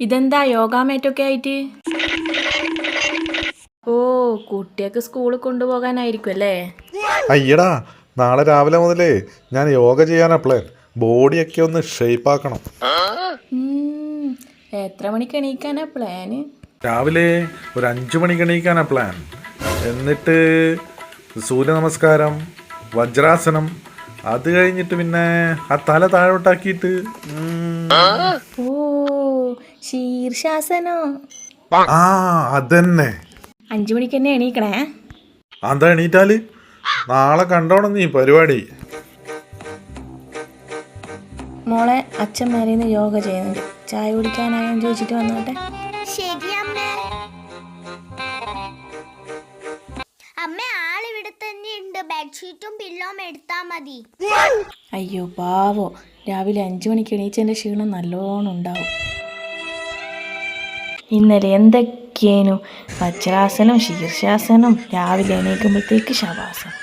ഇതെന്താ യോഗാമേറ്റൊക്കെ ആയിട്ട്? ഓ, കുട്ടിയൊക്കെ സ്കൂളിൽ കൊണ്ടുപോകാനായിരിക്കും അല്ലേ? അയ്യടാ, നാളെ രാവിലെ മുതലേ ഞാൻ യോഗ ചെയ്യാനാ പ്ലാൻ. ബോഡിയൊക്കെ ഒന്ന് ഷേപ്പ് ആക്കണം. എത്ര മണിക്ക് എണീക്കാനാ പ്ലാന്? രാവിലെ ഒരു 5 മണിക്ക് എണീക്കാനാ പ്ലാൻ. എന്നിട്ട് സൂര്യ നമസ്കാരം, വജ്രാസനം, അത് കഴിഞ്ഞിട്ട് പിന്നെ ആ തല താഴോട്ടാക്കിയിട്ട് ഓ, ശീർഷാസനോ? ആ അതന്നെ. 5 മണിക്ക് തന്നെ എണീക്കണേ. അതാ എണീറ്റാല് നാളെ കണ്ടോണം നീ പരിപാടി. മോളെ, അച്ഛൻ മേലേന്ന് യോഗ ചെയ്യുന്നുണ്ട്. ചായ കുടിക്കാനായോന്ന് ചോദിച്ചിട്ട് വന്നോട്ടെ. ശരി അമ്മേ. അമ്മ ആളിവിടെ തന്നെ ഉണ്ട്. ബെഡ്ഷീറ്റും പില്ലോം എടുത്താ മതി. അയ്യോ പാവോ, രാവിലെ 5 മണിക്ക് എണീച്ചതിൻ്റെ ക്ഷീണം നല്ലോണം ഉണ്ടാവും. ഇന്നലെ എന്തൊക്കെയേനു വജ്രാസനം, ശീർഷാസനം, രാവിലെ എണീക്കുമ്പോഴത്തേക്ക് ശവാസനം.